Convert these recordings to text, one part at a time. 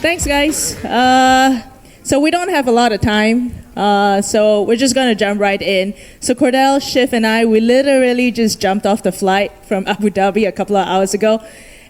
Thanks, guys. So we don't have a lot of time, so we're just going to jump right in. So Cordell, Shiv, and I, we literally just jumped off the flight from Abu Dhabi a couple of hours ago.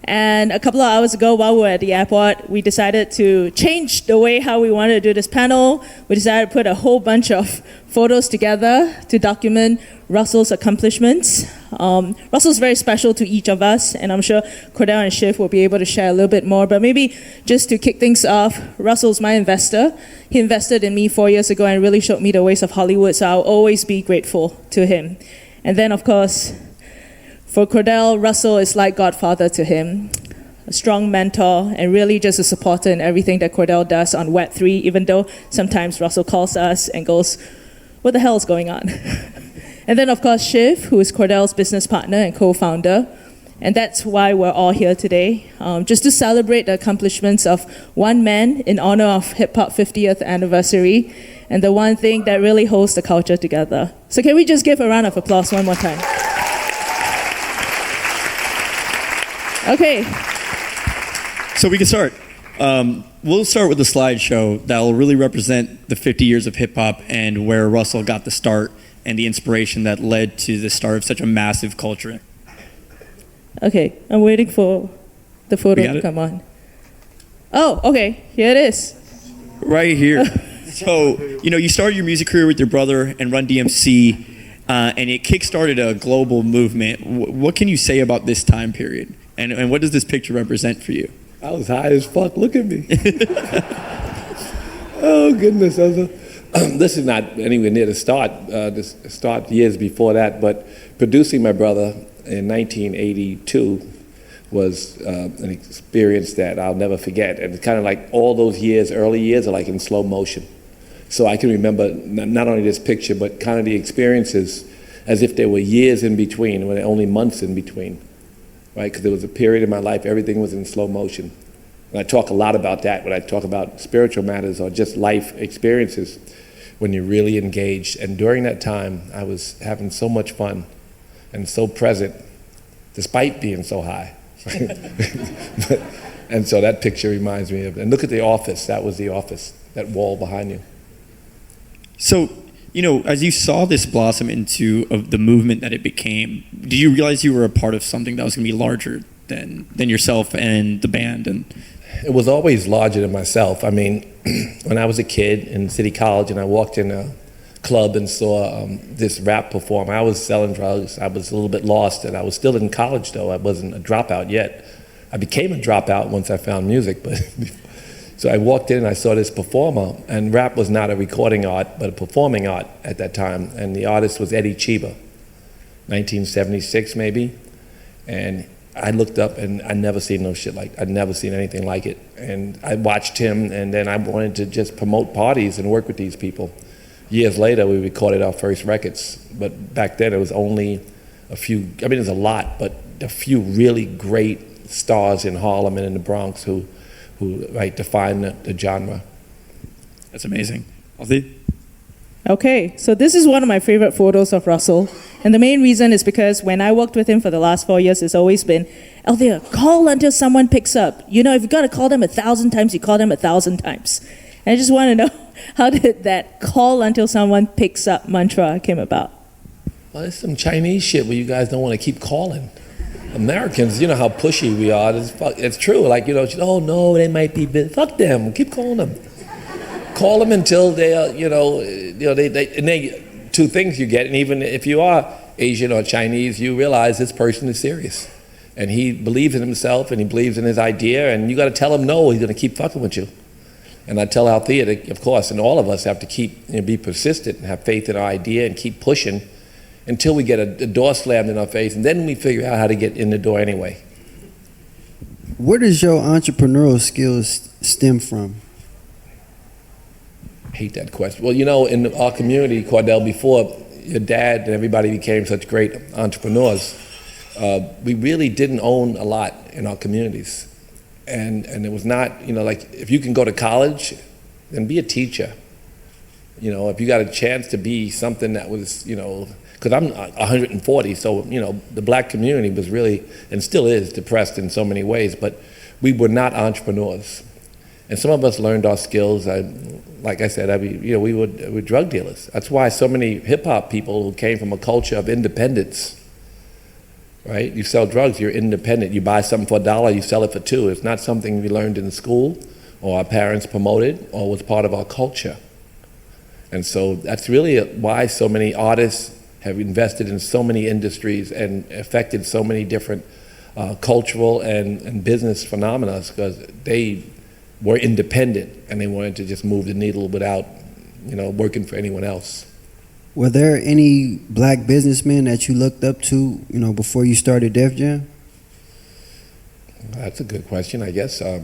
And a couple of hours ago, while we were at the airport, we decided to change the way how we wanted to do this panel. We decided to put a whole bunch of photos together to document Russell's accomplishments. Russell's very special to each of us, and I'm sure Cordell and Shiv will be able to share a little bit more. But maybe just to kick things off, Russell's my investor. He invested in me 4 years ago and really showed me the ways of Hollywood, so I'll always be grateful to him. And then, of course, for Cordell, Russell is like godfather to him, a strong mentor, and really just a supporter in everything that Cordell does on Web3, even though sometimes Russell calls us and goes, what the hell is going on? And then, of course, Shiv, who is Cordell's business partner and co-founder. And that's why we're all here today, just to celebrate the accomplishments of one man in honor of hip-hop 50th anniversary, and the one thing that really holds the culture together. So can we just give a round of applause one more time? Okay. So we can start. We'll start with a slideshow that will really represent the 50 years of hip-hop and where Russell got the start and the inspiration that led to the start of such a massive culture. Okay, I'm waiting for the photo to come on. Oh, okay, here it is. Right here. So, you started your music career with your brother and Run DMC, and it kickstarted a global movement. What can you say about this time period? And what does this picture represent for you? I was high as fuck. Look at me. Oh, goodness. This is not anywhere near the start. This start years before that. But producing my brother in 1982 was an experience that I'll never forget. And it's kind of like all those years, early years, are like in slow motion. So I can remember not only this picture, but kind of the experiences as if there were years in between, when only months in between. Right, because there was a period in my life, everything was in slow motion. And I talk a lot about that when I talk about spiritual matters or just life experiences, when you're really engaged. And during that time, I was having so much fun and so present, despite being so high. And so that picture reminds me of, and look at the office, that was the office, that wall behind you. So, as you saw this blossom into the movement that it became, do you realize you were a part of something that was going to be larger than yourself and the band? And it was always larger than myself. I mean, when I was a kid in City College and I walked in a club and saw this rap performer, I was selling drugs. I was a little bit lost, and I was still in college, though. I wasn't a dropout yet. I became a dropout once I found music, but so I walked in and I saw this performer, and rap was not a recording art, but a performing art at that time. And the artist was Eddie Chiba, 1976 maybe. And I looked up and I'd never seen I'd never seen anything like it. And I watched him, and then I wanted to just promote parties and work with these people. Years later, we recorded our first records, but back then it was only a few, there's a lot, but a few really great stars in Harlem and in the Bronx who define the genre. That's amazing. Althea? Okay, so this is one of my favorite photos of Russell. And the main reason is because when I worked with him for the last 4 years, it's always been, Althea, call until someone picks up. If you've got to call them 1,000 times, you call them 1,000 times. And I just want to know, how did that call until someone picks up mantra came about? Well, it's some Chinese shit where you guys don't want to keep calling. Americans, you know how pushy we are. It's true. Oh no, they might be busy. Fuck them. Keep calling them. Call them until they are, two things you get. And even if you are Asian or Chinese, you realize this person is serious, and he believes in himself and he believes in his idea. And you got to tell him no. He's going to keep fucking with you. And I tell Althea that, of course, and all of us have to keep be persistent and have faith in our idea and keep pushing until we get a door slammed in our face, and then we figure out how to get in the door anyway. Where does your entrepreneurial skills stem from? I hate that question. Well, in our community, Cordell, before your dad and everybody became such great entrepreneurs, we really didn't own a lot in our communities. And it was not, if you can go to college, then be a teacher. If you got a chance to be something that was, because I'm 140, so the black community was really, and still is, depressed in so many ways, but we were not entrepreneurs. And some of us learned our skills. Like I said, we were drug dealers. That's why so many hip hop people who came from a culture of independence, right? You sell drugs, you're independent. You buy something for $1, you sell it for $2. It's not something we learned in school or our parents promoted or was part of our culture. And so that's really why so many artists have invested in so many industries and affected so many different cultural and business phenomena, because they were independent and they wanted to just move the needle without, working for anyone else. Were there any black businessmen that you looked up to, before you started Def Jam? That's a good question, I guess. I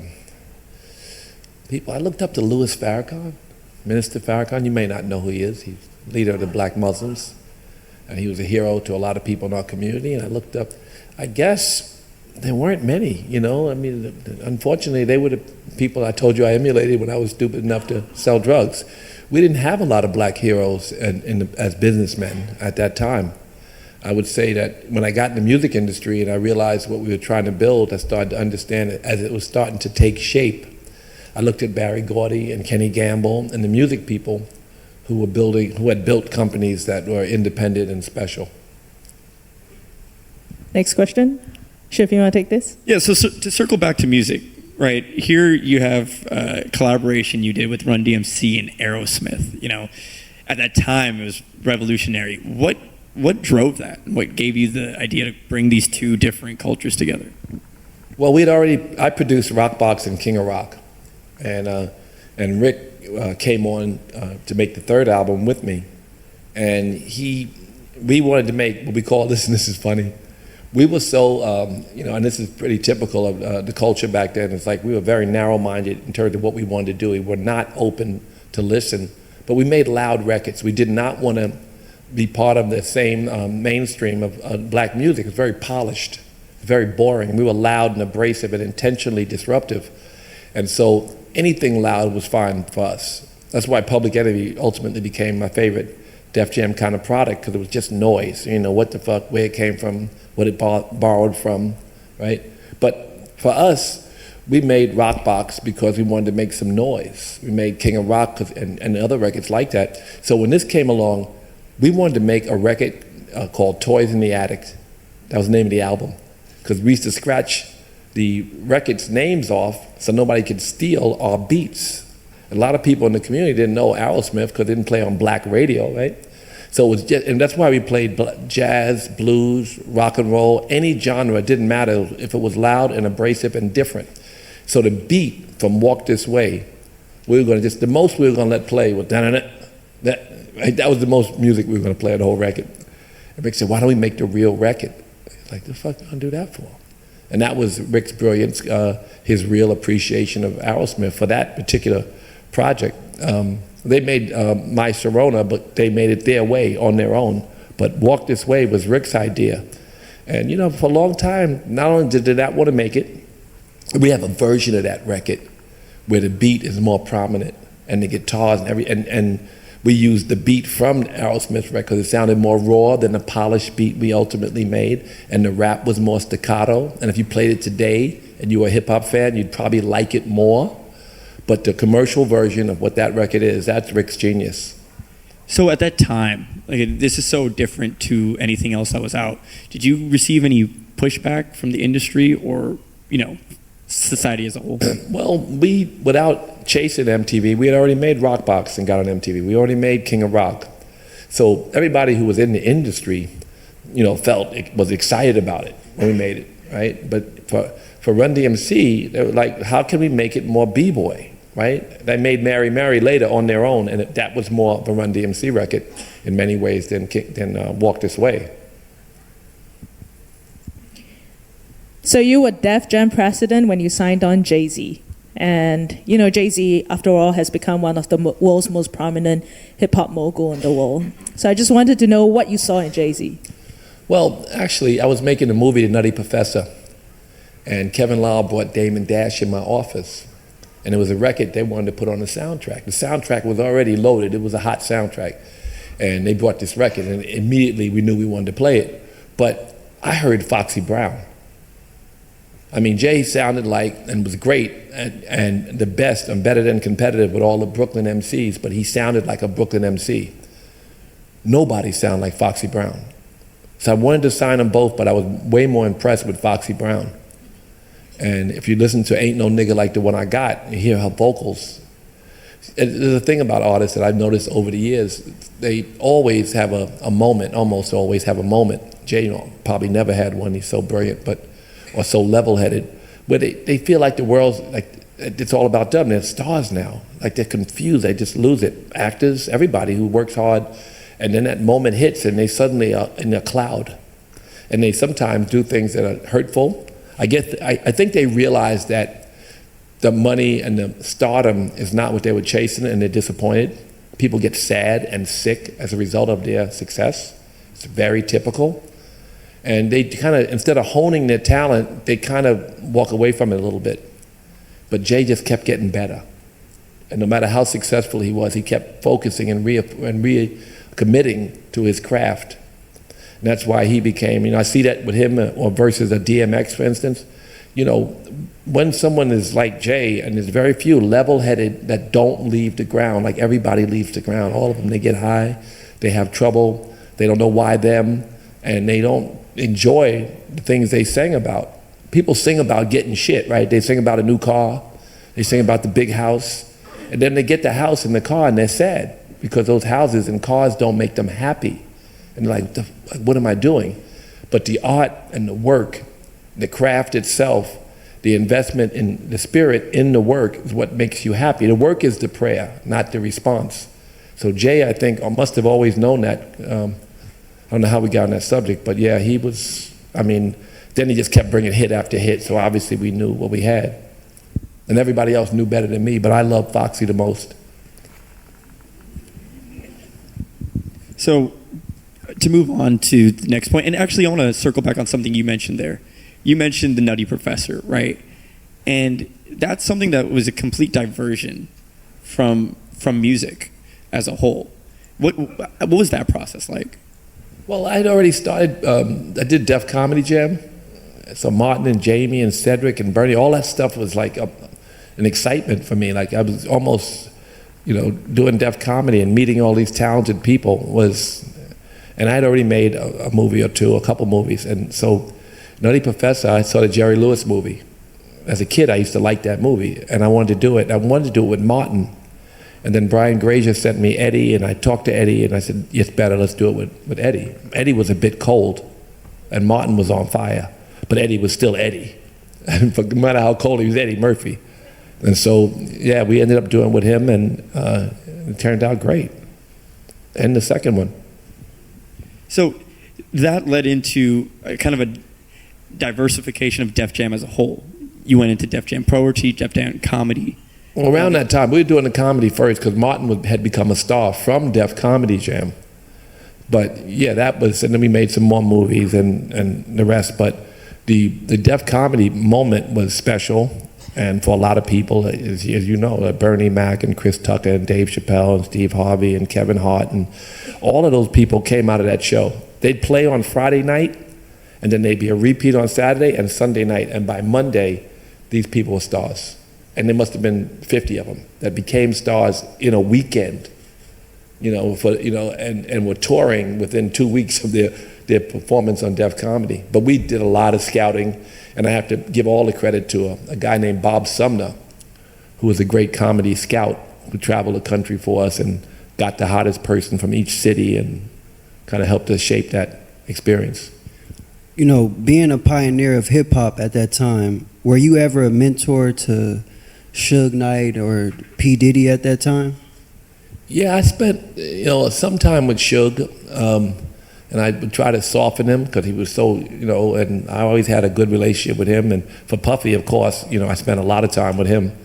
looked up to Louis Farrakhan, Minister Farrakhan. You may not know who he is. He's leader of the black Muslims. And he was a hero to a lot of people in our community. And I looked up, I guess there weren't many, unfortunately, they were the people I told you I emulated when I was stupid enough to sell drugs. We didn't have a lot of black heroes as businessmen at that time. I would say that when I got in the music industry and I realized what we were trying to build, I started to understand it as it was starting to take shape. I looked at Barry Gordy and Kenny Gamble and the music people who had built companies that were independent and special. Next question. Shiv, you want to take this? Yeah, so to circle back to music, right? Here you have a collaboration you did with Run DMC and Aerosmith. At that time it was revolutionary. What drove that? What gave you the idea to bring these two different cultures together? Well, I produced Rockbox and King of Rock, and Rick came on to make the third album with me, and we wanted to make what we call this, and this is funny. We were so, and this is pretty typical of the culture back then. It's like we were very narrow-minded in terms of what we wanted to do. We were not open to listen, but we made loud records. We did not want to be part of the same mainstream of black music. It was very polished, very boring. We were loud and abrasive and intentionally disruptive. And so anything loud was fine for us. That's why Public Enemy ultimately became my favorite Def Jam kind of product, because it was just noise. What the fuck, where it came from, what it borrowed from, right? But for us, we made Rockbox because we wanted to make some noise. We made King of Rock and other records like that. So when this came along, we wanted to make a record called Toys in the Attic. That was the name of the album. Because we used to scratch the record's names off so nobody could steal our beats. A lot of people in the community didn't know Aerosmith because they didn't play on black radio, right? So it was just, and that's why we played jazz, blues, rock and roll, any genre. It didn't matter if it was loud and abrasive and different. So the beat from Walk This Way, the most we were gonna let play was that was the most music we were gonna play on the whole record. And Rick said, why don't we make the real record? Like, the fuck am I gonna do that for? And that was Rick's brilliance, his real appreciation of Aerosmith for that particular project. They made My Sharona, but they made it their way on their own. But Walk This Way was Rick's idea. And for a long time, not only did they not want to make it, we have a version of that record where the beat is more prominent and the guitars and we used the beat from Aerosmith's record. It sounded more raw than the polished beat we ultimately made, and the rap was more staccato. And if you played it today and you were a hip hop fan, you'd probably like it more. But the commercial version of what that record is, that's Rick's genius. So at that time, this is so different to anything else that was out. Did you receive any pushback from the industry or, society as a whole? Well, without chasing MTV, we had already made Rockbox and got on MTV. We already made King of Rock. So everybody who was in the industry, was excited about it when we made it, right? But for Run DMC, they were like, how can we make it more B-boy, right? They made Mary Mary later on their own, and that was more of a Run DMC record in many ways than Walk This Way. So you were Def Jam president when you signed on JayZ. And, JayZ, after all, has become one of the world's most prominent hip-hop mogul in the world. So I just wanted to know what you saw in JayZ. Well, actually, I was making a movie, The Nutty Professor, and Kevin Lyle brought Damon Dash in my office. And it was a record they wanted to put on the soundtrack. The soundtrack was already loaded. It was a hot soundtrack. And they brought this record, and immediately we knew we wanted to play it. But I heard Foxy Brown. I mean, Jay sounded like, and was great, and the best, and better than competitive with all the Brooklyn MCs, but he sounded like a Brooklyn MC. Nobody sounded like Foxy Brown. So I wanted to sign them both, but I was way more impressed with Foxy Brown. And if you listen to Ain't No Nigga Like the One I Got, you hear her vocals. There's a thing about artists that I've noticed over the years, they always have a moment, almost always have a moment. Jay probably never had one, he's so brilliant, or so level-headed, where they feel like the world's, like it's all about them. They're stars now. Like they're confused, they just lose it. Actors, everybody who works hard, and then that moment hits and they suddenly are in a cloud. And they sometimes do things that are hurtful. I think they realize that the money and the stardom is not what they were chasing, and they're disappointed. People get sad and sick as a result of their success. It's very typical. And they kind of, instead of honing their talent, they kind of walk away from it a little bit. But Jay just kept getting better. And no matter how successful he was, he kept focusing and recommitting to his craft. And that's why he became, I see that with him, or versus a DMX, for instance. When someone is like Jay, and there's very few level-headed that don't leave the ground, like everybody leaves the ground, all of them, they get high, they have trouble, they don't know why them, and they don't enjoy the things they sing about. People sing about getting shit, right? They sing about a new car, they sing about the big house, and then they get the house and the car and they're sad because those houses and cars don't make them happy. And they're like, what am I doing? But the art and the work, the craft itself, the investment in the spirit in the work is what makes you happy. The work is the prayer, not the response. So Jay, I think, must have always known that. I don't know how we got on that subject, but yeah, he was, then he just kept bringing hit after hit, so obviously we knew what we had. And everybody else knew better than me, but I love Foxy the most. So, to move on to the next point, and actually I want to circle back on something you mentioned there. You mentioned the Nutty Professor, right? And that's something that was a complete diversion from music as a whole. What was that process like? Well, I'd already started, I did Def Comedy Jam. So Martin and Jamie and Cedric and Bernie, all that stuff was like an excitement for me. Like I was almost, doing Def Comedy and meeting all these talented people was, and I'd already made a movie or two, a couple movies. And so Nutty Professor, I saw the Jerry Lewis movie. As a kid, I used to like that movie and I wanted to do it. I wanted to do it with Martin. And then Brian Grazer sent me Eddie, and I talked to Eddie, and I said, yes, better, let's do it with Eddie. Eddie was a bit cold, and Martin was on fire, but Eddie was still Eddie. And no matter how cold he was, Eddie Murphy. And so, yeah, we ended up doing it with him, and it turned out great. And the second one. So that led into kind of a diversification of Def Jam as a whole. You went into Def Jam Poetry, Def Jam Comedy. Well, around that time, we were doing the comedy first because Martin had become a star from Def Comedy Jam. But yeah, that was, and then we made some more movies and the rest. But the Def Comedy moment was special, and for a lot of people, as you know, Bernie Mac and Chris Tucker and Dave Chappelle and Steve Harvey and Kevin Hart, and all of those people came out of that show. They'd play on Friday night, and then they'd be a repeat on Saturday and Sunday night, and by Monday, these people were stars. And there must have been 50 of them that became stars in a weekend, and were touring within 2 weeks of their performance on Def Comedy. But we did a lot of scouting, and I have to give all the credit to a guy named Bob Sumner, who was a great comedy scout who traveled the country for us and got the hottest person from each city and kind of helped us shape that experience. Being a pioneer of hip hop at that time, were you ever a mentor to Suge Knight or P. Diddy at that time? Yeah, I spent some time with Suge, and I would try to soften him because he was so, and I always had a good relationship with him. And for Puffy, of course, I spent a lot of time with him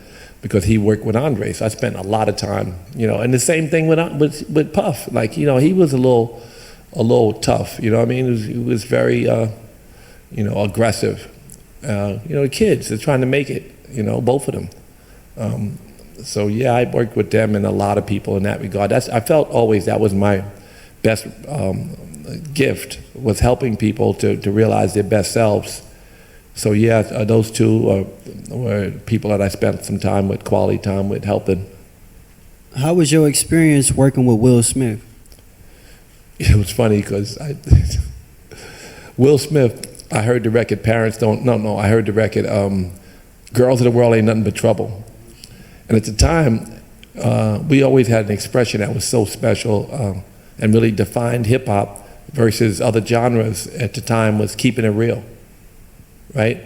because he worked with Andre, so I spent a lot of time, and the same thing with Puff. Like, he was a little tough, He was very, aggressive. Kids, they're trying to make it, both of them. So yeah, I worked with them and a lot of people in that regard. I felt always that was my best gift, was helping people to realize their best selves So yeah, those two were people that I spent some time with, quality time with, helping. How was your experience working with Will Smith? It was funny because Will Smith, I heard the record Parents Don't, no, I heard the record Girls of the World Ain't Nothing But Trouble. And at the time, we always had an expression that was so special and really defined hip hop versus other genres at the time was keeping it real, right?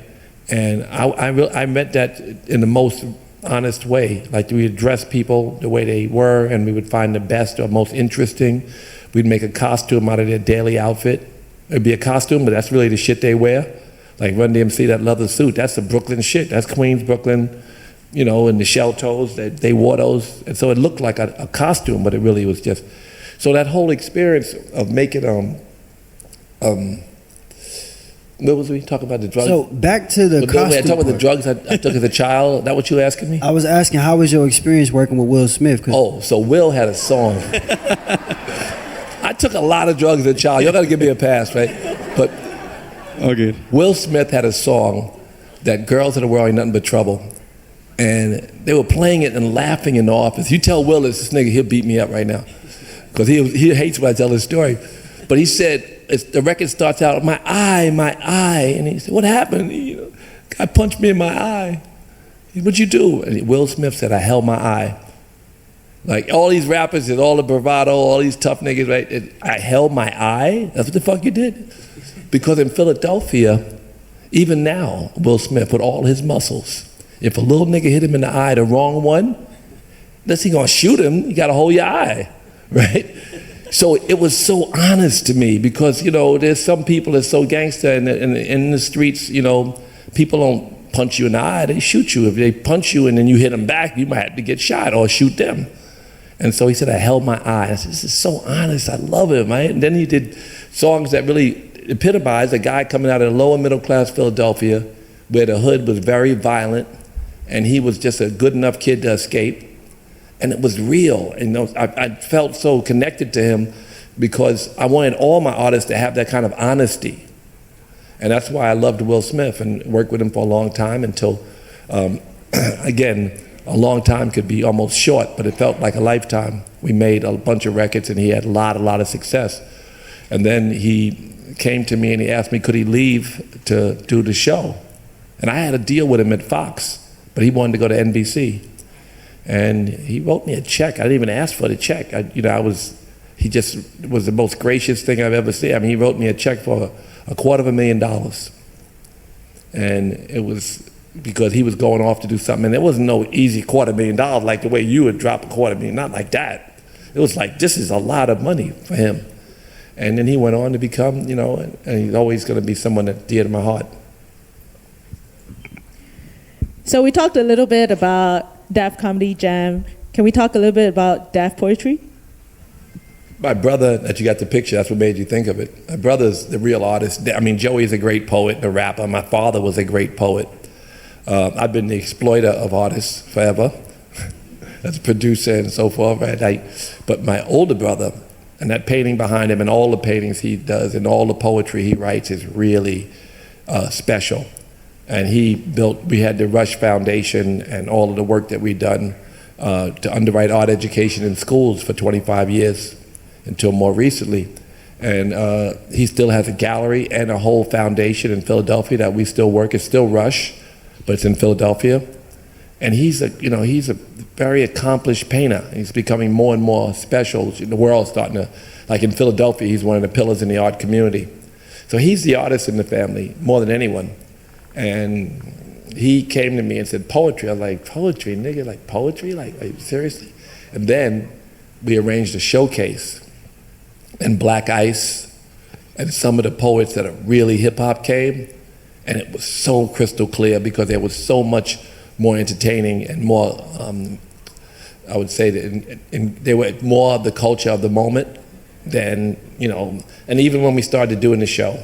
And I meant that in the most honest way. Like we address people the way they were, and we would find the best or most interesting. We'd make a costume out of their daily outfit. It'd be a costume, but that's really the shit they wear. Like Run DMC, that leather suit, that's the Brooklyn shit. That's Queens, Brooklyn, you know, and the shell toes, they wore those. And so it looked like a costume, but it really was just. So that whole experience of making, what was we talking about, the drugs? So back to the costume I talk about the part. drugs I took as a child. Is that what you were asking me? I was asking, how was your experience working with Will Smith? Oh, so Will had a song. I took a lot of drugs as a child. Y'all gotta give me a pass, right? But Okay. Will Smith had a song that Girls of the World Ain't Nothing But Trouble. And they were playing it and laughing in the office. You tell Will this nigga, he'll beat me up right now. Because he hates when I tell his story. But he said, the record starts out, my eye. And he said, what happened? Guy punched me in my eye. What'd you do? And Will Smith said, I held my eye. Like all these rappers and all the bravado, all these tough niggas, right? I held my eye? That's what the fuck you did? Because in Philadelphia, even now, Will Smith, with all his muscles, if a little nigga hit him in the eye, the wrong one, unless he gonna shoot him, you gotta hold your eye, right? So it was so honest to me because, there's some people that's so gangster in the streets, people don't punch you in the eye, they shoot you. If they punch you and then you hit them back, you might have to get shot or shoot them. And so he said, I held my eye. I said, this is so honest, I love him, right? And then he did songs that really epitomized a guy coming out of lower middle class Philadelphia where the hood was very violent and he was just a good enough kid to escape. And it was real. And I felt so connected to him because I wanted all my artists to have that kind of honesty. And that's why I loved Will Smith and worked with him for a long time until, again, a long time could be almost short, but it felt like a lifetime. We made a bunch of records and he had a lot of success. And then he came to me and he asked me, could he leave to do the show? And I had a deal with him at Fox, but he wanted to go to NBC. And he wrote me a check. I didn't even ask for the check. He just was the most gracious thing I've ever seen. I mean, he wrote me a check for $250,000. And it was because he was going off to do something. And there wasn't no easy $250,000 like the way you would drop $250,000, not like that. It was like, this is a lot of money for him. And then he went on to become, and he's always going to be someone that's dear to my heart. So we talked a little bit about Daf Comedy Jam. Can we talk a little bit about Daf Poetry? My brother, that you got the picture, that's what made you think of it. My brother's the real artist. I mean, Joey's a great poet and a rapper. My father was a great poet. I've been the exploiter of artists forever, as a producer and so forth, right? But my older brother, and that painting behind him and all the paintings he does and all the poetry he writes is really special. And we had the Rush Foundation and all of the work that we've done to underwrite art education in schools for 25 years until more recently. And he still has a gallery and a whole foundation in Philadelphia that we still work. It's still Rush, but it's in Philadelphia. And he's a very accomplished painter. He's becoming more and more special. The world's starting to, like in Philadelphia, he's one of the pillars in the art community. So he's the artist in the family more than anyone. And he came to me and said, poetry. I was like, poetry, nigga, like poetry? Like seriously? And then we arranged a showcase and Black Ice and some of the poets that are really hip hop came. And it was so crystal clear because there was so much more entertaining and more, I would say that they were more of the culture of the moment than, and even when we started doing the show,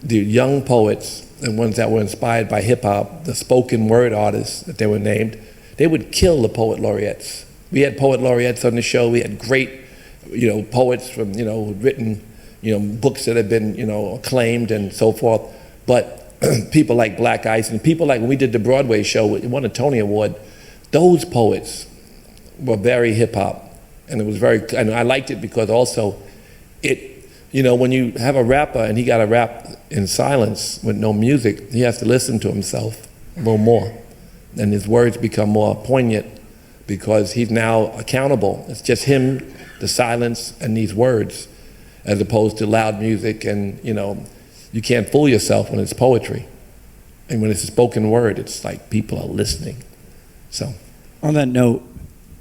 the young poets and ones that were inspired by hip hop, the spoken word artists that they were named, they would kill the poet laureates. We had poet laureates on the show. We had great, poets from, written, books that have been, acclaimed and so forth. But people like Black Ice and people like when we did the Broadway show, it won a Tony Award, those poets were very hip hop. And it was and I liked it because also when you have a rapper and he got to rap in silence with no music, he has to listen to himself a little more. And his words become more poignant because he's now accountable. It's just him, the silence, and these words, as opposed to loud music. And, you can't fool yourself when it's poetry. And when it's a spoken word, it's like people are listening. So, on that note,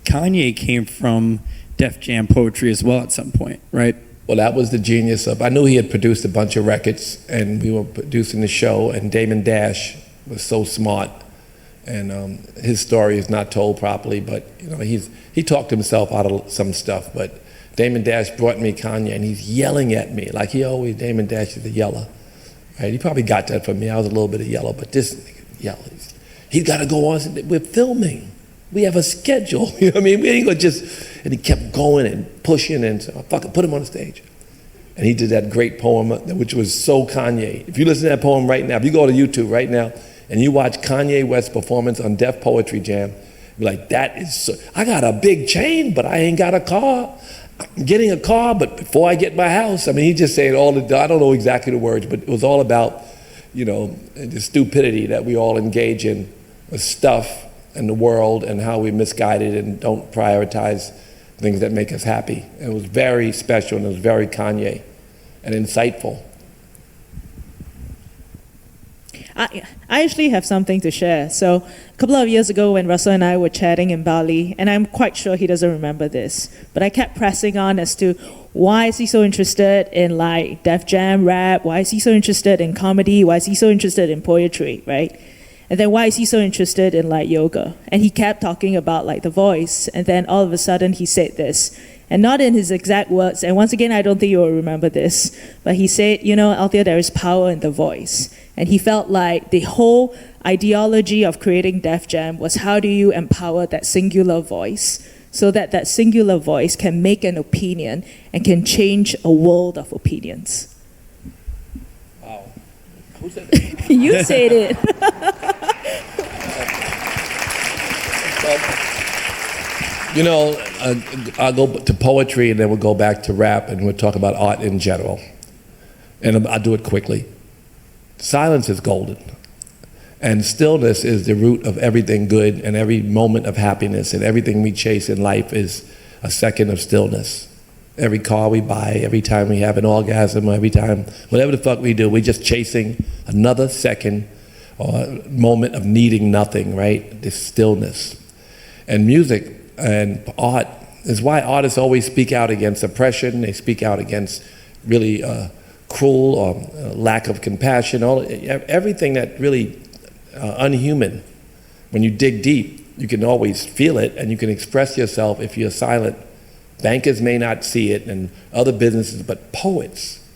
Kanye came from Def Jam poetry as well at some point, right? Well, that was the genius of, I knew he had produced a bunch of records and we were producing the show, and Damon Dash was so smart. And his story is not told properly, but he talked himself out of some stuff. But Damon Dash brought me Kanye, and he's yelling at me like Damon Dash is a yeller, right? He probably got that from me. I was a little bit of yellow, but this nigga yellow. He's got to go on. We're filming. We have a schedule. You know what I mean? We ain't gonna just. And he kept going and pushing, and so fuck it, put him on the stage. And he did that great poem, which was so Kanye. If you listen to that poem right now, if you go to YouTube right now, and you watch Kanye West's performance on Def Poetry Jam, you're like, that is so, I got a big chain, but I ain't got a car. I'm getting a car, but before I get my house. I mean, he just saying I don't know exactly the words, but it was all about, the stupidity that we all engage in with stuff and the world and how we're misguided and don't prioritize things that make us happy. And it was very special, and it was very Kanye and insightful. I actually have something to share. So a couple of years ago when Russell and I were chatting in Bali, and I'm quite sure he doesn't remember this, but I kept pressing on as to why is he so interested in like Def Jam rap? Why is he so interested in comedy? Why is he so interested in poetry, right? And then why is he so interested in like yoga? And he kept talking about like the voice, and then all of a sudden he said this. And not in his exact words, and once again, I don't think you will remember this, but he said, Althea, there is power in the voice. And he felt like the whole ideology of creating Def Jam was how do you empower that singular voice so that that singular voice can make an opinion and can change a world of opinions. Wow. Who said that? You said it. I'll go to poetry and then we'll go back to rap and we'll talk about art in general. And I'll do it quickly. Silence is golden. And stillness is the root of everything good, and every moment of happiness and everything we chase in life is a second of stillness. Every car we buy, every time we have an orgasm, every time, whatever the fuck we do, we're just chasing another second or moment of needing nothing, right? This stillness. And music and art is why artists always speak out against oppression. They speak out against really cruel or lack of compassion, everything that really unhuman. When you dig deep, you can always feel it and you can express yourself if you're silent. Bankers may not see it and other businesses, but poets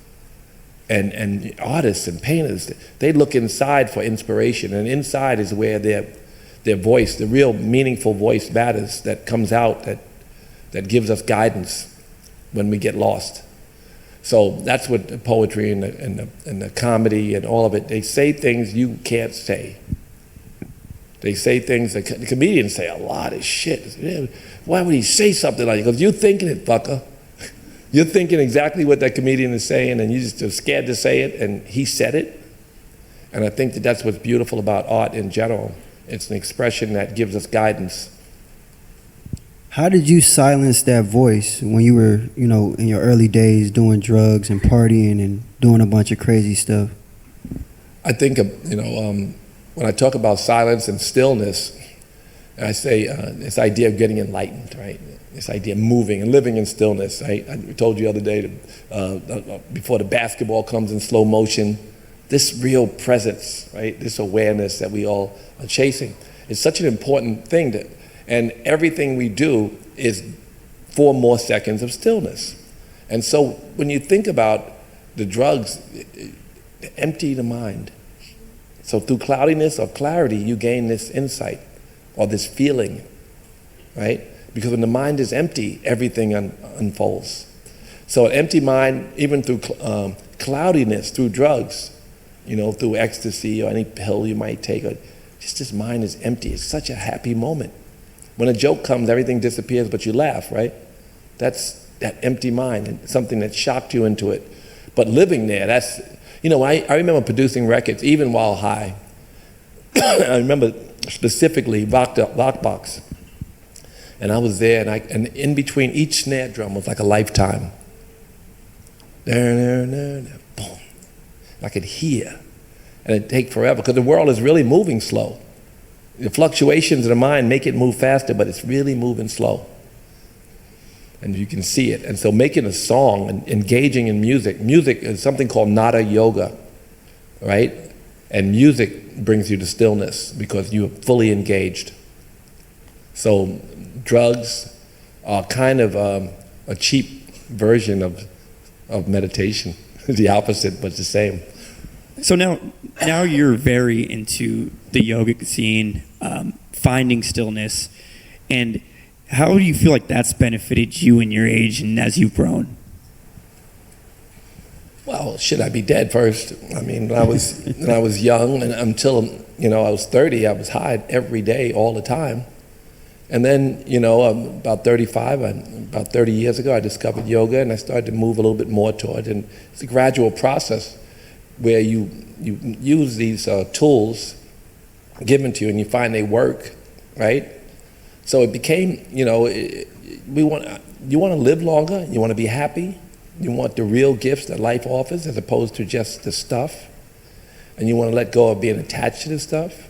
and artists and painters, they look inside for inspiration, and inside is where their voice, the real meaningful voice matters, that comes out, that gives us guidance when we get lost. So that's what the poetry and the comedy and all of it, they say things you can't say. They say things, the comedians say a lot of shit. Why would he say something like that? Because you're thinking it, fucker. You're thinking exactly what that comedian is saying, and you just are scared to say it, and he said it. And I think that's what's beautiful about art in general. It's an expression that gives us guidance. How did you silence that voice when you were, in your early days doing drugs and partying and doing a bunch of crazy stuff? I think, when I talk about silence and stillness, I say this idea of getting enlightened, right? This idea of moving and living in stillness, right? I told you the other day, before the basketball comes in slow motion, this real presence, right? This awareness that we all are chasing. It's such an important thing and everything we do is 4 more seconds of stillness. And so when you think about the drugs, empty the mind. So through cloudiness or clarity, you gain this insight or this feeling, right? Because when the mind is empty, everything unfolds. So an empty mind, even through cloudiness, through drugs, through ecstasy or any pill you might take, or just his mind is empty. It's such a happy moment. When a joke comes, everything disappears, but you laugh, right? That's that empty mind, and something that shocked you into it. But living there, that's, I remember producing records, even while high. I remember specifically Rockbox. And I was there, and in between each snare drum was like a lifetime. Boom. I could hear. And it'd take forever, because the world is really moving slow. The fluctuations of the mind make it move faster, but it's really moving slow. And you can see it. And so making a song and engaging in music is something called nada yoga, right? And music brings you to stillness because you're fully engaged. So drugs are kind of a cheap version of meditation. The opposite, but the same. So now you're very into the yogic scene, finding stillness, and how do you feel like that's benefited you in your age and as you've grown? Well, should I be dead first? I mean, when I was young, and until I was 30, I was high every day, all the time. And then, about 35, about 30 years ago, I discovered yoga, and I started to move a little bit more toward it. And it's a gradual process where you use these tools given to you, and you find they work, right? So it became, you want to live longer, you want to be happy, you want the real gifts that life offers as opposed to just the stuff, and you want to let go of being attached to the stuff.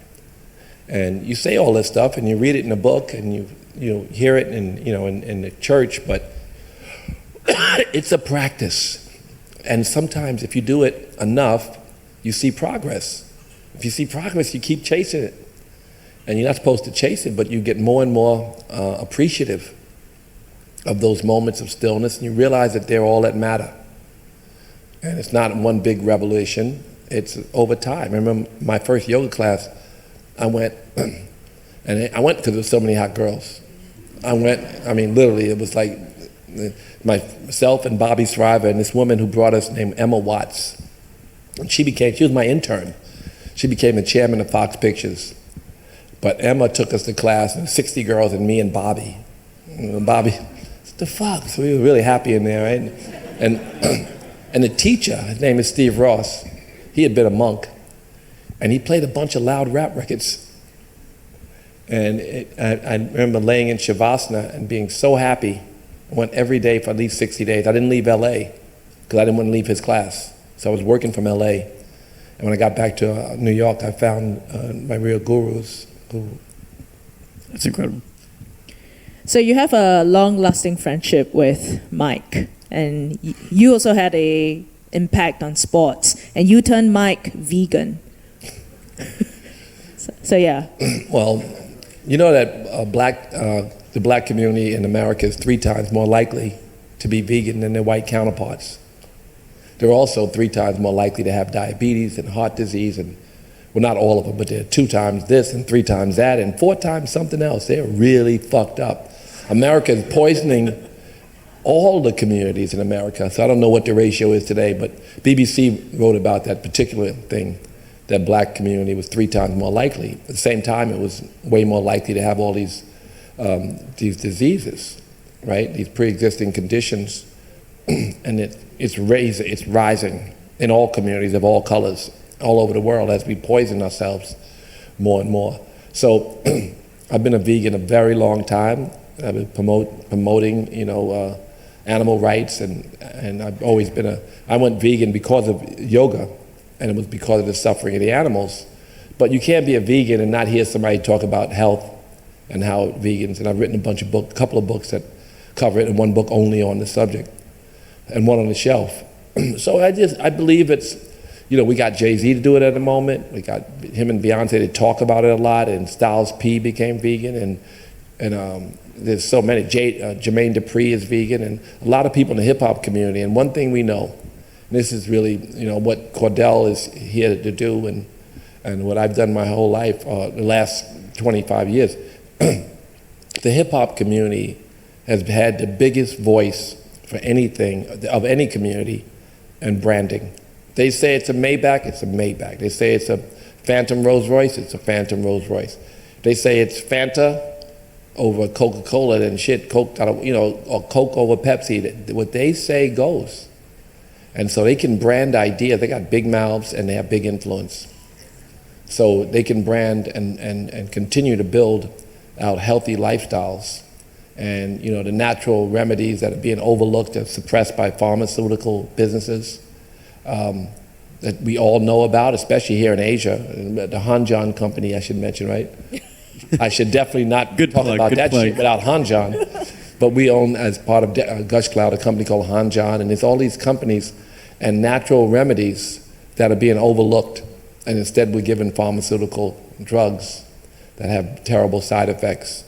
And you say all this stuff, and you read it in a book, and you hear it in the church, but it's a practice. And sometimes if you do it enough, you see progress. If you see progress, you keep chasing it. And you're not supposed to chase it, but you get more and more appreciative of those moments of stillness, and you realize that they're all that matter. And it's not one big revelation, it's over time. I remember my first yoga class, I went because there were so many hot girls. Literally, it was like myself and Bobby Shriver and this woman who brought us named Emma Watts. And she was my intern. She became the chairman of Fox Pictures. But Emma took us to class, and 60 girls and me and Bobby. And Bobby, what the fuck? So we were really happy in there, right? And the teacher, his name is Steve Ross, he had been a monk. And he played a bunch of loud rap records. And I remember laying in Shavasana and being so happy. I went every day for at least 60 days. I didn't leave LA because I didn't want to leave his class. So I was working from LA. And when I got back to New York, I found my real gurus. That's incredible. So you have a long-lasting friendship with Mike, and you also had a impact on sports, and you turned Mike vegan. So yeah. Well, you know that the black community in America is 3 times more likely to be vegan than their white counterparts. They're also 3 times more likely to have diabetes and heart disease, and well, not all of them, but they're 2 times this and 3 times that and 4 times something else. They're really fucked up. America is poisoning all the communities in America. So I don't know what the ratio is today, but BBC wrote about that particular thing, that black community was 3 times more likely. At the same time, it was way more likely to have all these diseases, right? These pre-existing conditions, and it's rising in all communities of all colors, all over the world as we poison ourselves more and more. So I've been a vegan a very long time. I've been promoting, animal rights, and I've always been I went vegan because of yoga, and it was because of the suffering of the animals. But you can't be a vegan and not hear somebody talk about health and how vegans, and I've written a couple of books that cover it, and 1 book only on the subject, and 1 on the shelf. So I believe it's, we got JayZ to do it at the moment. We got him and Beyonce to talk about it a lot, and Styles P became vegan, and there's so many. Jermaine Dupri is vegan, and a lot of people in the hip hop community. And one thing we know, and this is really, what Cordell is here to do, and what I've done my whole life, the last 25 years. The hip hop community has had the biggest voice for anything of any community, and branding. They say it's a Maybach, it's a Maybach. They say it's a Phantom Rolls Royce, it's a Phantom Rolls Royce. They say it's Fanta over Coca-Cola and shit, Coke, or Coke over Pepsi. What they say goes. And so they can brand ideas. They got big mouths and they have big influence. So they can brand and continue to build out healthy lifestyles. And the natural remedies that are being overlooked and suppressed by pharmaceutical businesses that we all know about, especially here in Asia. The Hanjan company, I should mention, right? I should definitely not talk about that shit without Hanjan. But we own, as part of Gushcloud, a company called Hanjan, and there's all these companies and natural remedies that are being overlooked, and instead we're given pharmaceutical drugs that have terrible side effects.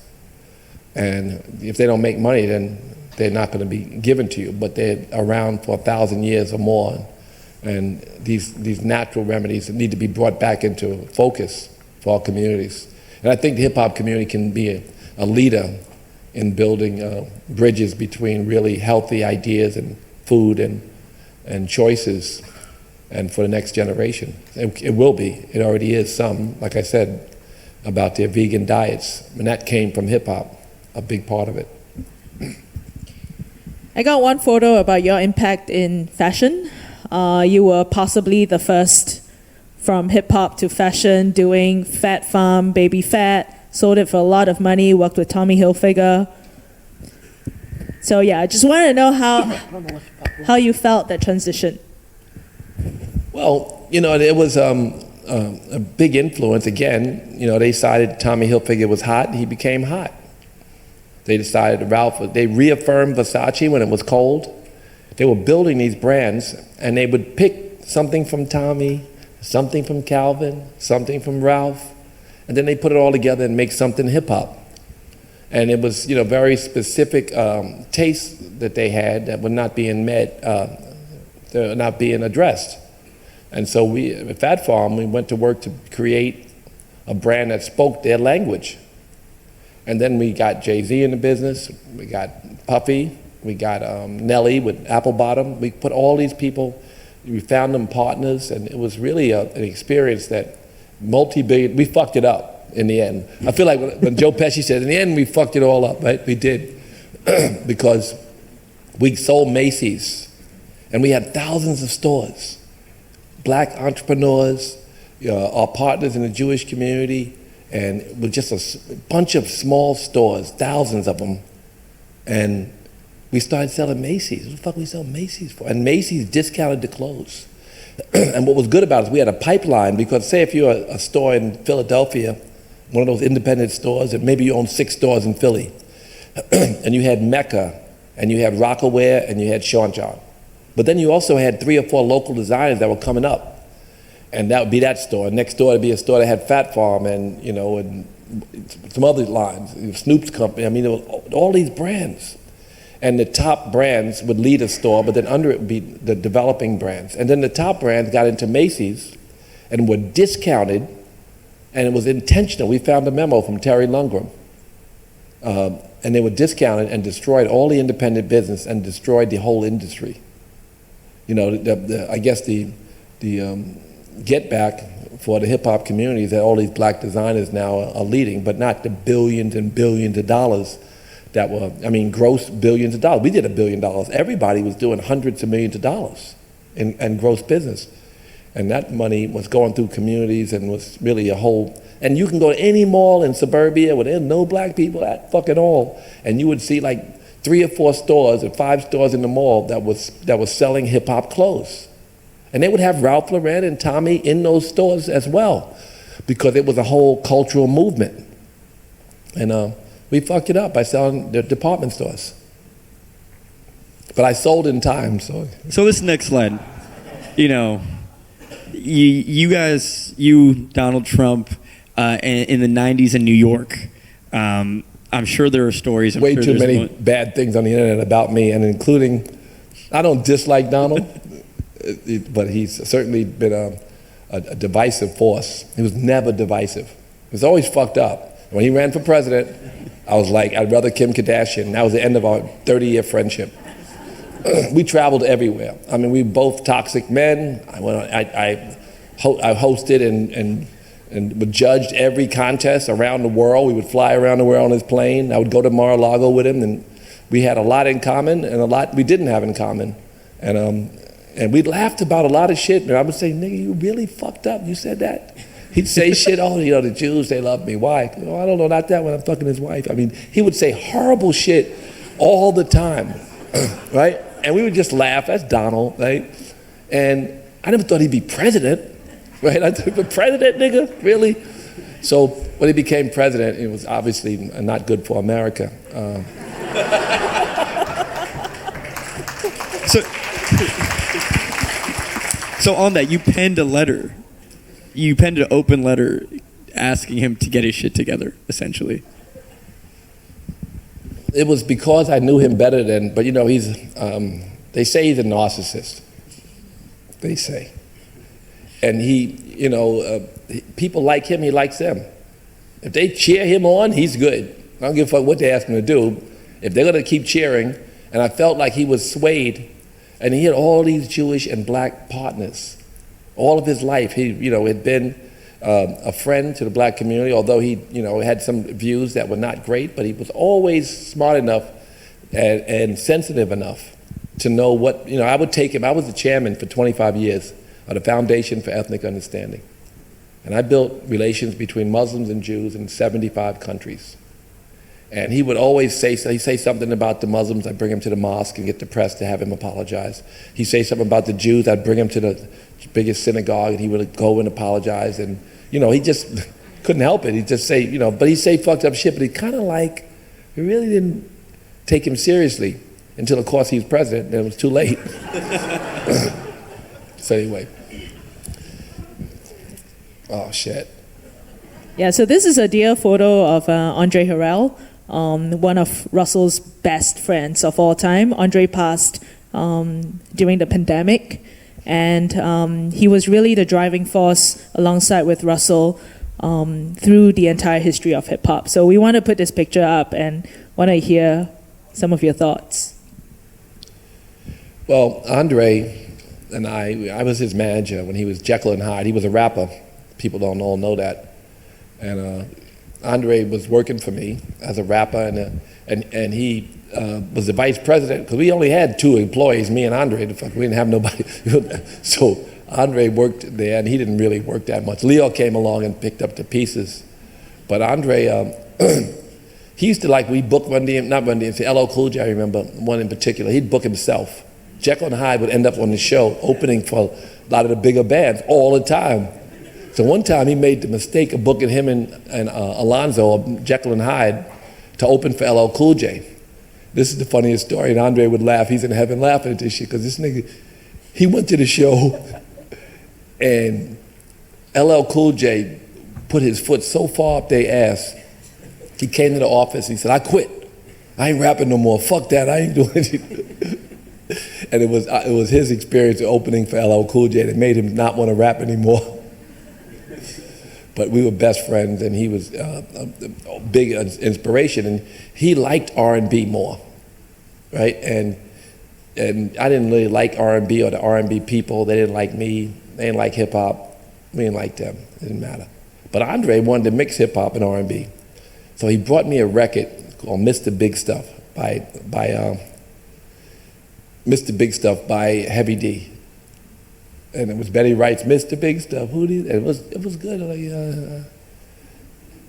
And if they don't make money, then they're not going to be given to you, but they're around for 1,000 years or more. And these natural remedies need to be brought back into focus for our communities. And I think the hip-hop community can be a leader in building bridges between really healthy ideas and food and choices, and for the next generation. It will be. It already is some, like I said, about their vegan diets. And that came from hip-hop, a big part of it. I got one photo about your impact in fashion. You were possibly the first from hip-hop to fashion, doing Fat Farm, Baby Fat, sold it for a lot of money, worked with Tommy Hilfiger. So yeah, I just wanted to know how you felt that transition. Well, it was a big influence. Again, they decided Tommy Hilfiger was hot, and he became hot. They decided they reaffirmed Versace when it was cold. They were building these brands, and they would pick something from Tommy, something from Calvin, something from Ralph, and then they put it all together and make something hip-hop. And it was, very specific tastes that they had that were not being met, they're not being addressed. And so we, at Fat Farm, we went to work to create a brand that spoke their language. And then we got JayZ in the business, we got Puffy, we got Nelly with Apple Bottom. We put all these people, we found them partners, and it was really an experience that we fucked it up in the end. I feel like when Joe Pesci said, in the end we fucked it all up, right? We did. Because we sold Macy's, and we had thousands of stores. Black entrepreneurs, our partners in the Jewish community, and with just a bunch of small stores, thousands of them. And we started selling Macy's. What the fuck we sell Macy's for? And Macy's discounted the clothes. And what was good about it is we had a pipeline, because say if you're a store in Philadelphia, one of those independent stores, and maybe you own 6 stores in Philly, and you had Mecca, and you had Rockaware, and you had Sean John. But then you also had 3 or 4 local designers that were coming up, and that would be that store. Next door would be a store that had Fat Farm and and some other lines, Snoop's company. I mean, there were all these brands, and the top brands would lead a store, but then under it would be the developing brands, and then the top brands got into Macy's and were discounted, and it was intentional. We found a memo from Terry Lundgren, and they were discounted and destroyed all the independent business and destroyed the whole industry. I guess the get back for the hip hop community is that all these black designers now are leading, but not the billions and billions of dollars that were, gross billions of dollars. We did $1 billion. Everybody was doing hundreds of millions of dollars in gross business. And that money was going through communities and was really a whole, and you can go to any mall in suburbia where there's no black people at fucking all, and you would see like 3 or 4 stores or 5 stores in the mall that was selling hip-hop clothes. And they would have Ralph Lauren and Tommy in those stores as well, because it was a whole cultural movement. And we fucked it up by selling the department stores. But I sold in time, so. So this next slide, you guys, Donald Trump, in the 90s in New York, I'm sure there are stories. Way too many bad things on the internet about me, and including, I don't dislike Donald, but he's certainly been a divisive force. He was never divisive. He was always fucked up. When he ran for president, I was like, I'd rather Kim Kardashian. That was the end of our 30-year friendship. we traveled everywhere. I mean, we were both toxic men. I hosted and would judge every contest around the world. We would fly around the world on his plane. I would go to Mar-a-Lago with him, and we had a lot in common and a lot we didn't have in common. And we laughed about a lot of shit. And I would say, nigga, you really fucked up. You said that. He'd say shit, oh, you know, the Jews, they love me. Why? Oh, I don't know, not that when I'm fucking his wife. I mean, he would say horrible shit all the time, right? And we would just laugh. That's Donald, right? And I never thought he'd be president, right? I thought, the president, nigga, really? So when he became president, it was obviously not good for America. So on that, you penned a letter. You penned an open letter asking him to get his shit together, essentially. It was because I knew him better than, but you know, he's, they say he's a narcissist. They say. And he, you know, people like him, he likes them. If they cheer him on, he's good. I don't give a fuck what they ask him to do. If they're gonna keep cheering, and I felt like he was swayed, and he had all these Jewish and black partners. All of his life, he, you know, had been a friend to the black community, although he, you know, had some views that were not great, but he was always smart enough and sensitive enough to know what, you know, I would take him, I was the chairman for 25 years of the Foundation for Ethnic Understanding. And I built relations between Muslims and Jews in 75 countries. And he would always say something about the Muslims, I'd bring him to the mosque and get the press to have him apologize. He'd say something about the Jews, I'd bring him to the biggest synagogue and he would go and apologize. And, you know, he just couldn't help it. He'd just say, you know, but he'd say fucked up shit, but he kind of like, we really didn't take him seriously until, of course, he was president and it was too late. So anyway. Oh, shit. Yeah, so this is a dear photo of Andre Harrell, one of Russell's best friends of all time. Andre passed during the pandemic, and he was really the driving force alongside with Russell through the entire history of hip hop. So we want to put this picture up and want to hear some of your thoughts. Well, Andre and I was his manager when he was Jekyll and Hyde. He was a rapper. People don't all know that. And Andre was working for me as a rapper, and he was the vice president, because we only had 2 employees, me and Andre. We didn't have nobody. So Andre worked there, and he didn't really work that much. Leo came along and picked up the pieces. But Andre, he used to we booked Run DMC, LL Cool J, I remember one in particular. He'd book himself. Jekyll and Hyde would end up on the show opening for a lot of the bigger bands all the time. So one time he made the mistake of booking him and Alonzo of Jekyll and Hyde to open for LL Cool J. This is the funniest story, and Andre would laugh. He's in heaven laughing at this shit, because this nigga, he went to the show and LL Cool J put his foot so far up their ass, he came to the office, he said, I quit. I ain't rapping no more. Fuck that, I ain't doing it. And it was his experience of opening for LL Cool J that made him not want to rap anymore. But we were best friends, and he was a big inspiration, and he liked R&B more, right? And I didn't really like R&B or the R&B people. They didn't like me. They didn't like hip hop. We didn't like them. It didn't matter. But Andre wanted to mix hip hop and R&B, so he brought me a record called Mr. Big Stuff by Mr. Big Stuff by Heavy D. And it was Betty Wright's Mr. Big Stuff. And it was good.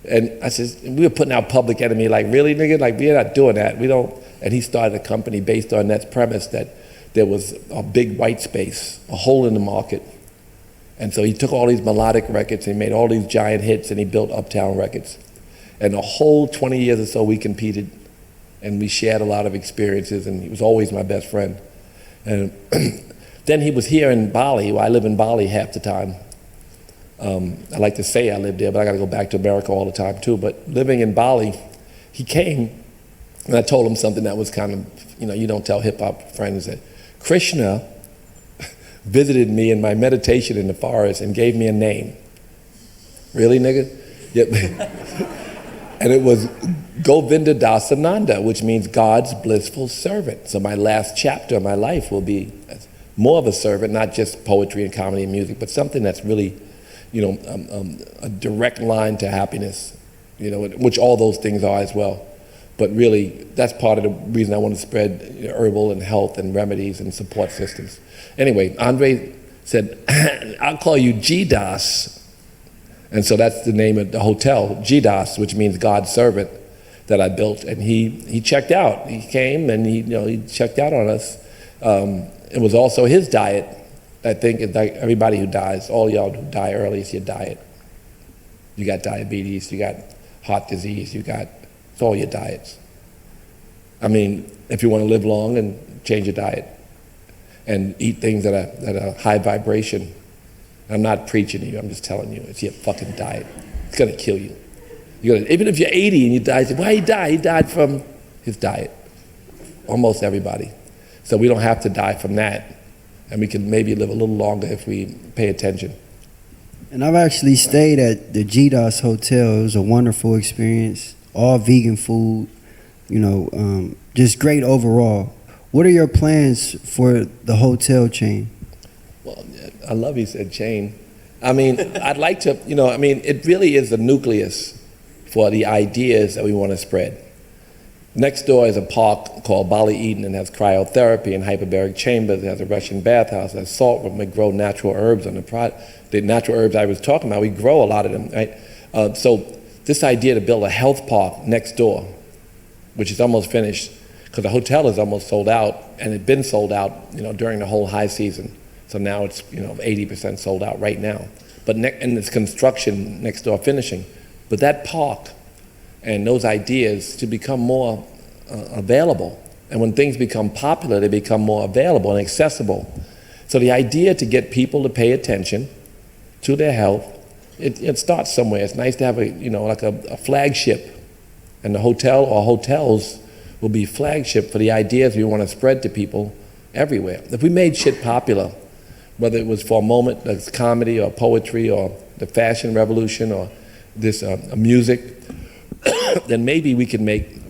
And I said, we were putting out Public Enemy. Like, really, nigga? Like, we're not doing that. We don't. And he started a company based on that premise that there was a big white space, a hole in the market. And so he took all these melodic records, and he made all these giant hits, and he built Uptown Records. And the whole 20 years or so we competed, and we shared a lot of experiences, and he was always my best friend. And then he was here in Bali. I live in Bali half the time. I like to say I live there, but I got to go back to America all the time too. But living in Bali, he came, and I told him something that was kind of, you don't tell hip hop friends that Krishna visited me in my meditation in the forest and gave me a name. Really, nigga? Yep. And it was Govinda Dasananda, which means God's blissful servant. So my last chapter of my life will be more of a servant, not just poetry and comedy and music, but something that's really, a direct line to happiness, which all those things are as well. But really, that's part of the reason I want to spread herbal and health and remedies and support systems. Anyway, Andre said, I'll call you G-Das. And so that's the name of the hotel, G-Das, which means God's servant, that I built. And he checked out. He came and he checked out on us. It was also his diet. I think it's like everybody who dies, all y'all who die early, it's your diet. You got diabetes, you got heart disease, it's all your diets. I mean, if you want to live long, and change your diet and eat things that are high vibration. I'm not preaching to you, I'm just telling you, it's your fucking diet. It's gonna kill you. Even if you're 80 and you die, you say, why he died? He died from his diet. Almost everybody. So we don't have to die from that. And we can maybe live a little longer if we pay attention. And I've actually stayed at the Jas Hotel. It was a wonderful experience. All vegan food, just great overall. What are your plans for the hotel chain? Well, I love you said chain. I mean, I'd like to, it really is the nucleus for the ideas that we want to spread. Next door is a park called Bali Eden, and has cryotherapy and hyperbaric chambers. It has a Russian bathhouse, it has salt room. We grow natural herbs on the natural herbs I was talking about. We grow a lot of them, right? So this idea to build a health park next door, which is almost finished, because the hotel is almost sold out, and it's been sold out, during the whole high season. So now it's 80% sold out right now. But and it's construction next door finishing. But that park and those ideas to become more available. And when things become popular, they become more available and accessible. So the idea to get people to pay attention to their health, it starts somewhere. It's nice to have a flagship. And the hotel or hotels will be flagship for the ideas we want to spread to people everywhere. If we made shit popular, whether it was for a moment, like comedy or poetry or the fashion revolution or this music, then maybe we can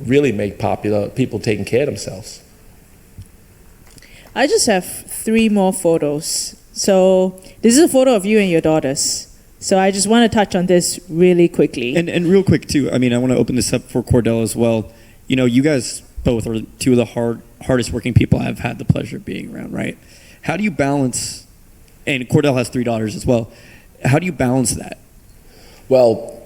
really make popular people taking care of themselves. I just have 3 more photos. So this is a photo of you and your daughters. So I just want to touch on this really quickly. And real quick too, I want to open this up for Cordell as well. You guys both are 2 of the hardest working people I've had the pleasure of being around, right? How do you balance, and Cordell has 3 daughters as well, how do you balance that? Well,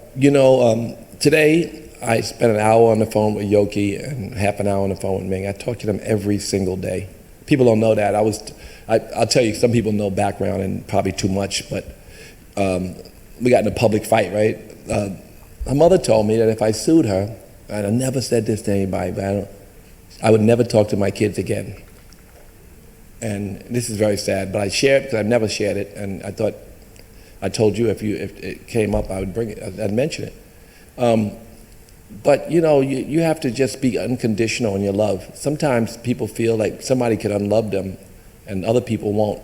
today I spent an hour on the phone with Yoki and half an hour on the phone with Ming. I talk to them every single day. People don't know that. I'll tell you, some people know background and probably too much, but we got in a public fight, right? Her mother told me that if I sued her, and I never said this to anybody, but I would never talk to my kids again. And this is very sad, but I share it because I've never shared it, and I thought, I told you if it came up, I would bring it, I'd mention it. But you have to just be unconditional in your love. Sometimes people feel like somebody can unlove them and other people won't.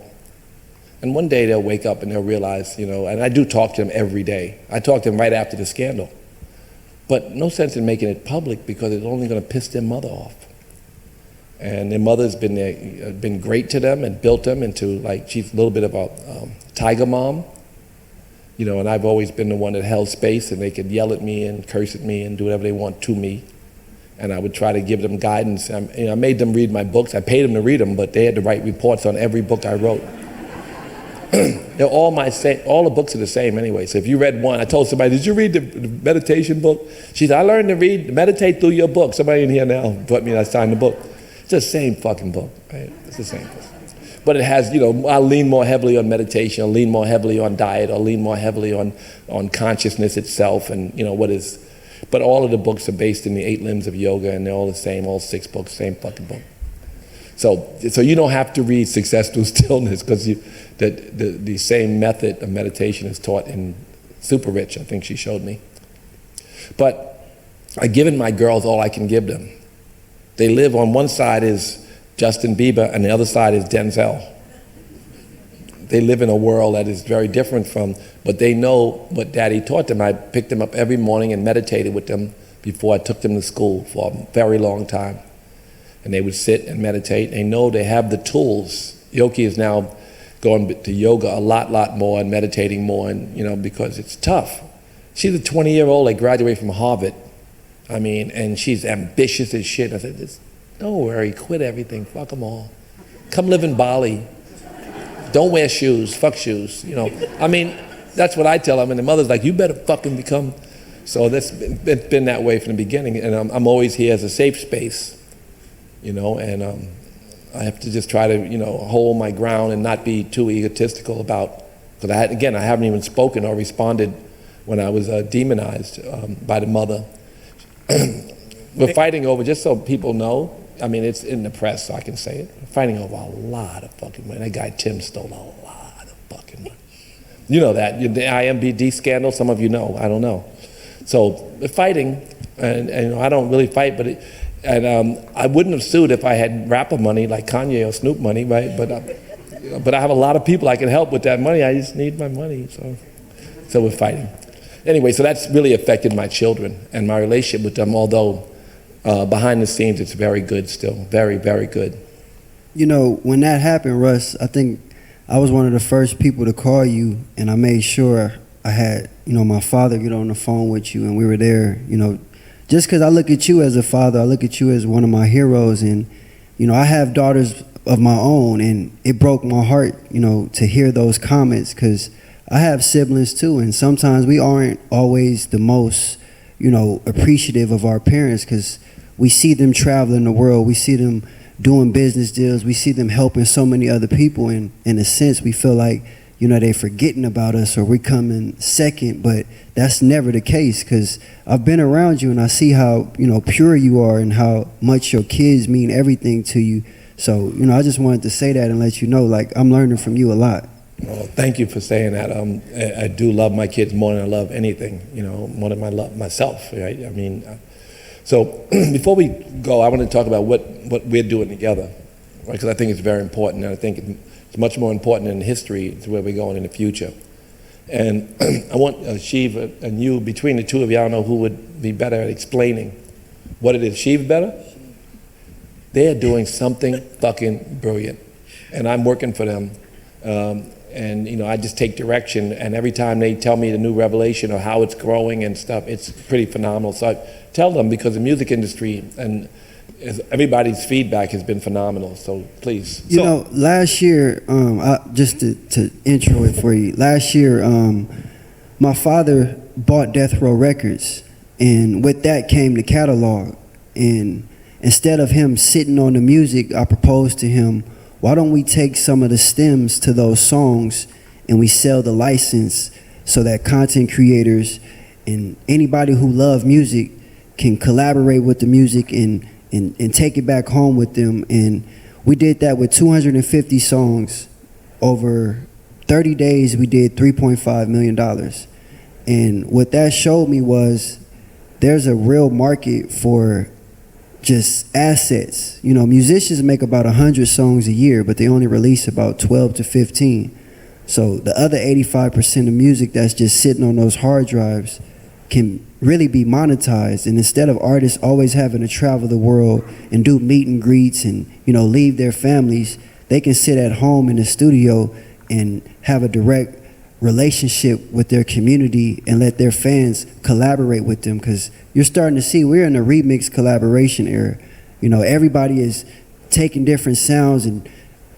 And one day they'll wake up and they'll realize, and I do talk to them every day. I talk to them right after the scandal. But no sense in making it public because it's only going to piss their mother off. And their mother's been great to them and built them into, she's a little bit of a tiger mom. And I've always been the one that held space, and they could yell at me and curse at me and do whatever they want to me. And I would try to give them guidance. I made them read my books. I paid them to read them, but they had to write reports on every book I wrote. They're all all the books are the same anyway. So if you read one, I told somebody, did you read the meditation book? She said, I learned to meditate through your book. Somebody in here now brought me, I signed the book. It's the same fucking book, right? It's the same book. But it has, I'll lean more heavily on meditation, I'll lean more heavily on diet, I'll lean more heavily on consciousness itself and, but all of the books are based in the 8 limbs of yoga, and they're all the same, all 6 books, same fucking book. So you don't have to read Success Through Stillness because the same method of meditation is taught in Super Rich, I think she showed me. But I've given my girls all I can give them. They live on one side is Justin Bieber, and the other side is Denzel. They live in a world that is very different from, but they know what Daddy taught them. I picked them up every morning and meditated with them before I took them to school for a very long time. And they would sit and meditate. They know they have the tools. Yoki is now going to yoga a lot more and meditating more, and because it's tough. She's a 20-year-old that graduated from Harvard. I mean, and she's ambitious as shit. I said, don't worry, quit everything, fuck them all. Come live in Bali. Don't wear shoes, fuck shoes, I mean, that's what I tell them, and the mother's like, you better fucking become. So it's been that way from the beginning, and I'm always here as a safe space, and I have to just try to, hold my ground and not be too egotistical about, because I haven't even spoken or responded when I was demonized by the mother. We're fighting over, just so people know, I mean, it's in the press, so I can say it. We're fighting over a lot of fucking money. That guy Tim stole a lot of fucking money. You know that, the IMBD scandal, some of you know, I don't know. So we're fighting, and I don't really fight, but I wouldn't have sued if I had rapper money like Kanye or Snoop money, right? But I have a lot of people I can help with that money. I just need my money, so we're fighting. Anyway, so that's really affected my children and my relationship with them, although behind the scenes it's very good still, very, very good. When that happened, Russ, I think I was one of the first people to call you, and I made sure I had, my father get on the phone with you, and we were there, just because I look at you as a father, I look at you as one of my heroes, and, I have daughters of my own, and it broke my heart, to hear those comments, because I have siblings too, and sometimes we aren't always the most, appreciative of our parents, because we see them traveling the world, we see them doing business deals, we see them helping so many other people, and in a sense we feel like, they're forgetting about us or we're coming second, but that's never the case, because I've been around you and I see how, pure you are and how much your kids mean everything to you. So, I just wanted to say that and let you know, like, I'm learning from you a lot. Well, thank you for saying that. I do love my kids more than I love anything, more than I love myself, right? I mean, so before we go, I want to talk about what we're doing together, right? Because I think it's very important, and I think it's much more important in history to where we're going in the future. And I want Shiv and you, between the two of you, I don't know who would be better at explaining what it is. Shiv better? They're doing something fucking brilliant, and I'm working for them. And I just take direction, and every time they tell me the new revelation or how it's growing and stuff, it's pretty phenomenal. So I tell them, because the music industry and everybody's feedback has been phenomenal. So please. Last year, just to intro it for you, last year, my father bought Death Row Records, and with that came the catalog. And instead of him sitting on the music, I proposed to him, why don't we take some of the stems to those songs and we sell the license so that content creators and anybody who loves music can collaborate with the music and take it back home with them. And we did that with 250 songs. Over 30 days, we did $3.5 million. And what that showed me was there's a real market for just assets. Musicians make about 100 songs a year, but they only release about 12 to 15. So the other 85% of music that's just sitting on those hard drives can really be monetized. And instead of artists always having to travel the world and do meet and greets and, leave their families, they can sit at home in the studio and have a direct relationship with their community and let their fans collaborate with them, because you're starting to see we're in a remix collaboration era. Everybody is taking different sounds, and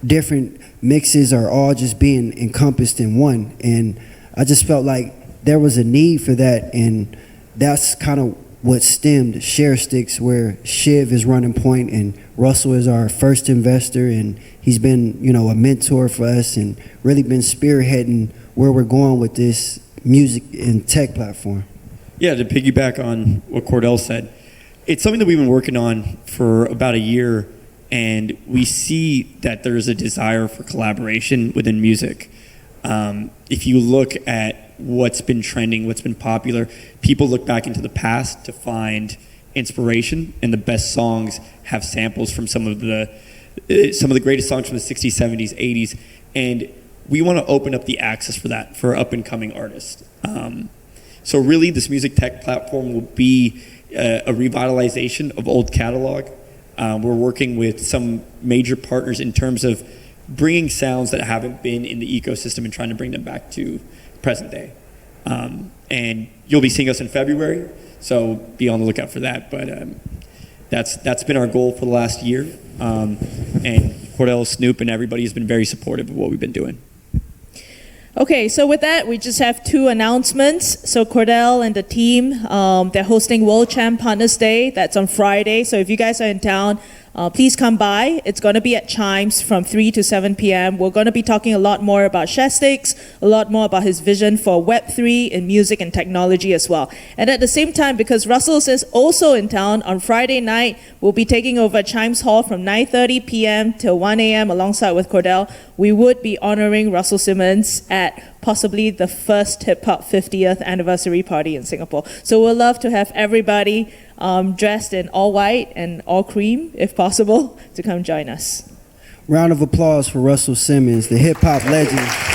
different mixes are all just being encompassed in one. And I just felt like there was a need for that, and that's kind of what stemmed Sharestix, where Shiv is running point and Russell is our first investor, and he's been, a mentor for us and really been spearheading where we're going with this music and tech platform. Yeah, to piggyback on what Cordell said, it's something that we've been working on for about a year, and we see that there's a desire for collaboration within music. If you look at what's been trending, what's been popular, people look back into the past to find inspiration, and the best songs have samples from some of the greatest songs from the 60s, 70s, 80s, and we want to open up the access for that for up-and-coming artists. So really, this music tech platform will be a revitalization of old catalog. We're working with some major partners in terms of bringing sounds that haven't been in the ecosystem and trying to bring them back to present day. And you'll be seeing us in February, so be on the lookout for that. But that's been our goal for the last year. And Cordell, Snoop, and everybody has been very supportive of what we've been doing. Okay, so with that, we just have 2 announcements. So Cordell and the team, they're hosting World Champ Partners Day. That's on Friday. So if you guys are in town, please come by. It's going to be at Chimes from 3 to 7 p.m. We're going to be talking a lot more about Sharestix, a lot more about his vision for Web3 in music and technology as well. And at the same time, because Russell is also in town, on Friday night, we'll be taking over Chimes Hall from 9:30 p.m. till 1 a.m. alongside with Cordell. We would be honoring Russell Simmons at possibly the first Hip Hop 50th anniversary party in Singapore. So we'll love to have everybody dressed in all white and all cream, if possible, to come join us. Round of applause for Russell Simmons, the hip hop legend.